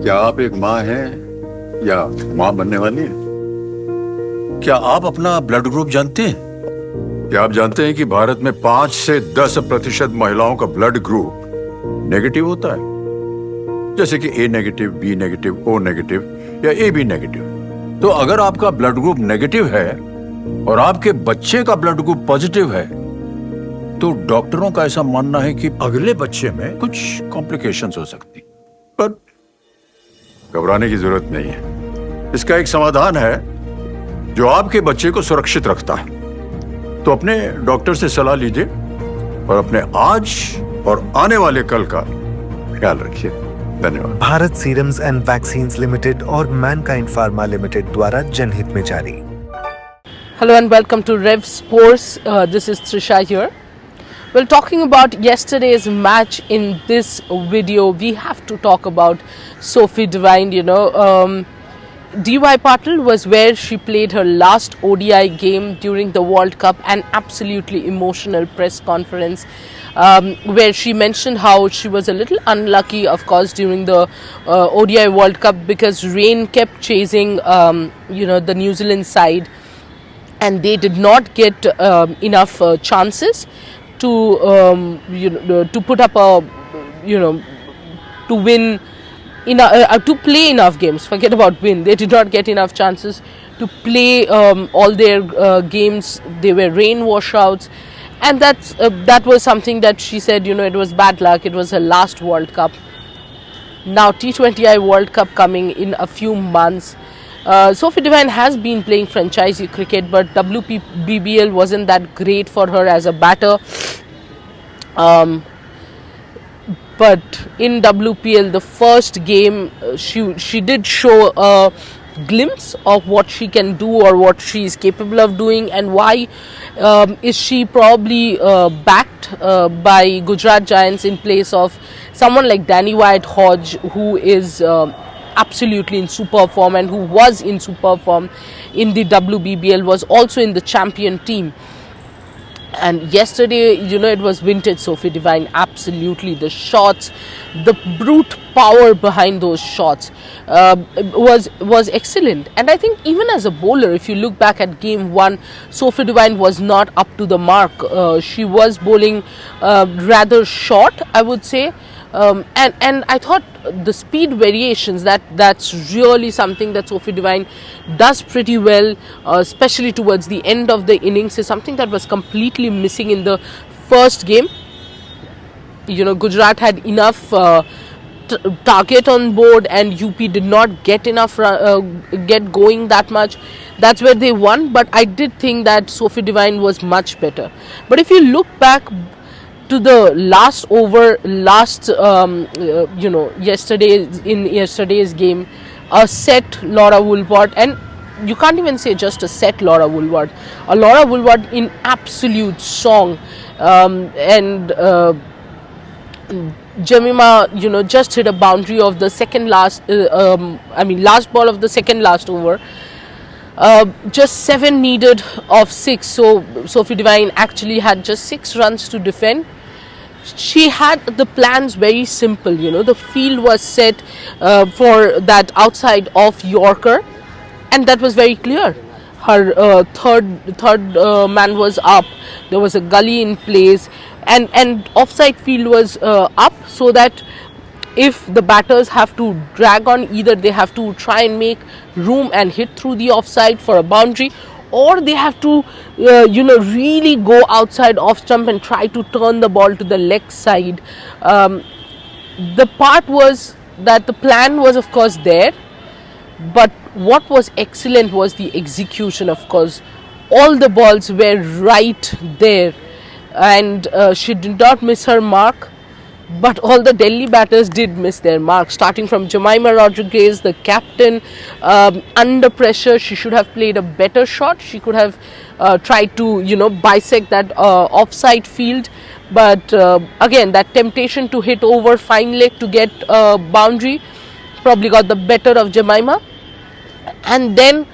क्या आप एक माँ हैं या माँ बनने वाली हैं? क्या आप अपना ब्लड ग्रुप जानते हैं? क्या आप जानते हैं कि भारत में 5 से 10% महिलाओं का ब्लड ग्रुप नेगेटिव होता है, जैसे कि A negative, B negative, O negative या ए बी नेगेटिव। तो अगर आपका ब्लड ग्रुप नेगेटिव है और आपके बच्चे का ब्लड ग्रुप पॉजिटिव है, तो डॉक्टरों का ऐसा मानना है कि अगले बच्चे में कुछ कॉम्प्लिकेशंस हो सकती, पर घबराने की जरूरत नहीं है। इसका एक समाधान है जो आपके बच्चे को सुरक्षित रखता है। तो अपने डॉक्टर से सलाह लीजिए और अपने आज और आने वाले कल का ख्याल रखिए। धन्यवाद। Bharat serums and vaccines limited और मैनकाइंड फार्मा लिमिटेड द्वारा जनहित में जारी। Hello and welcome to Revsportz. This is Trisha here. Well, talking about yesterday's match in this video, we have to talk about Sophie Devine. DY Patil was where she played her last ODI game during the World Cup, an absolutely emotional press conference where she mentioned how she was a little unlucky, of course, during the ODI World Cup because rain kept chasing, the New Zealand side, and they did not get enough chances to to put up to win to play enough games. Forget about win. They did not get enough chances to play all their games. They were rain washouts, and that was something that she said, it was bad luck. It was her last World Cup. Now T20I World Cup coming in a few months. Sophie Devine has been playing franchisee cricket, but WBBL wasn't that great for her as a batter. But in WPL, the first game, she did show a glimpse of what she can do or what she is capable of doing, and why is she probably backed by Gujarat Giants in place of someone like Danny Wyatt Hodge, who is absolutely in superb form and who was in superb form in the WBBL, was also in the champion team. And yesterday, it was vintage Sophie Devine. Absolutely, the shots, the brute power behind those shots was excellent. And I think even as a bowler, if you look back at game 1, Sophie Devine was not up to the mark. She was bowling rather short, I would say. And I thought the speed variations, that's really something that Sophie Devine does pretty well, especially towards the end of the innings, is something that was completely missing in the first game. Gujarat had enough target on board, and UP did not get enough get going that much. That's where they won. But I did think that Sophie Devine was much better. But if you look back to the last over, yesterday's game, a set Laura Woolward, and you can't even say just a set Laura Woolward, a Laura Woolward in absolute song, and Jemima, just hit a boundary of the last ball of the second last over. Just 7 needed of 6, so Sophie Devine actually had just 6 runs to defend. She had the plans very simple. The field was set for that outside off Yorker, and that was very clear. Her third man was up. There was a gully in place, and offside field was up, so that if the batters have to drag on, either they have to try and make room and hit through the offside for a boundary, or they have to really go outside off stump and try to turn the ball to the leg side. The part was that the plan was of course there, but what was excellent was the execution. Of course, all the balls were right there, and she did not miss her mark. But all the Delhi batters did miss their mark, starting from Jemima Rodriguez, the captain. Under pressure, she should have played a better shot. She could have tried to, bisect that offside field. But again, that temptation to hit over fine leg to get a boundary probably got the better of Jemima. And then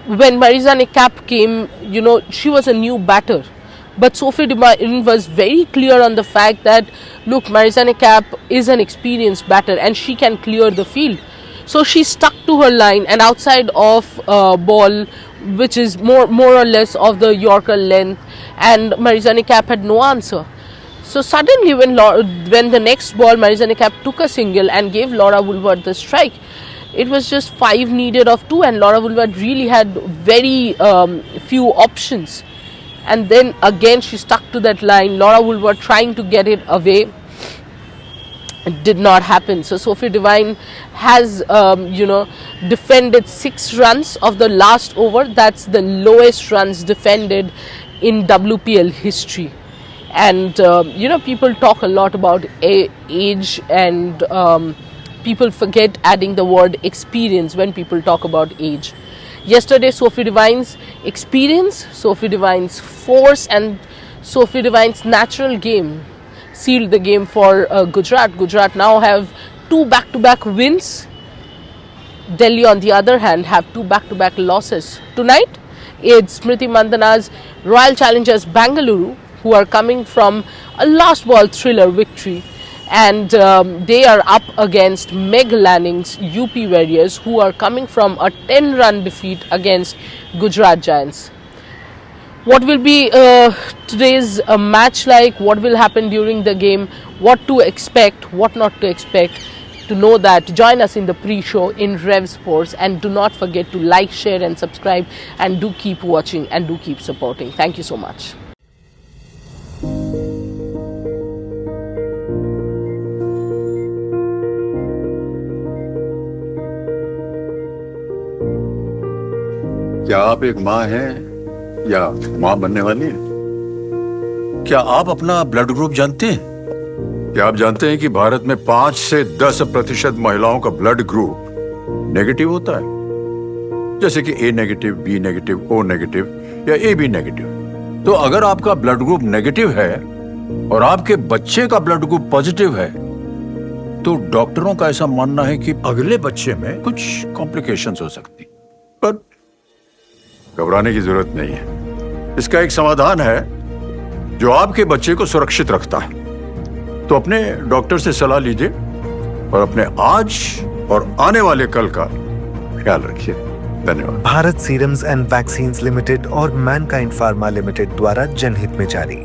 when Marizanne Kapp came, she was a new batter. But Sophie Devine was very clear on the fact that, look, Marizanne Kapp is an experienced batter and she can clear the field. So she stuck to her line, and outside of ball, which is more or less of the Yorker length, and Marizanne Kapp had no answer. So suddenly when the next ball Marizanne Kapp took a single and gave Laura Woolward the strike, it was just 5 needed of 2, and Laura Woolward really had very few options. And then again she stuck to that line. Laura Woolward trying to get it away. It did not happen. So Sophie Devine has defended 6 runs of the last over. That's the lowest runs defended in WPL history. And people talk a lot about age, and people forget adding the word experience when people talk about age. Yesterday, Sophie Devine's experience, Sophie Devine's force, and Sophie Devine's natural game sealed the game for Gujarat. Gujarat now have 2 back-to-back wins. Delhi, on the other hand, have 2 back-to-back losses. Tonight, it's Smriti Mandhana's Royal Challengers Bangalore, who are coming from a last ball thriller victory, and they are up against Meg Lanning's UP Warriors, who are coming from a 10-run defeat against Gujarat Giants. What will be today's match like? What will happen during the game? What to expect? What not to expect? To know that, join us in the pre-show in Revsportz, and do not forget to like, share and subscribe, and do keep watching and do keep supporting. Thank you so much. क्या आप एक माँ हैं या माँ बनने वाली हैं? क्या आप अपना ब्लड ग्रुप जानते हैं? क्या आप जानते हैं कि भारत में 5 से 10% महिलाओं का ब्लड ग्रुप नेगेटिव होता है? जैसे कि A negative, B negative, O negative या ए बी नेगेटिव। तो अगर आपका ब्लड ग्रुप नेगेटिव है और आपके बच्चे का ब्लड ग्रुप पॉजिटिव है, तो डॉक्टरों का ऐसा मानना है कि अगले बच्चे में कुछ कॉम्प्लिकेशंस हो सकती। पर घबराने की जरूरत नहीं है। इसका एक समाधान है जो आपके बच्चे को सुरक्षित रखता है। तो अपने डॉक्टर से सलाह लीजिए और अपने आज और आने वाले कल का ख्याल रखिए। धन्यवाद। Bharat serums and vaccines limited और मैनकाइंड फार्मा लिमिटेड द्वारा जनहित में जारी।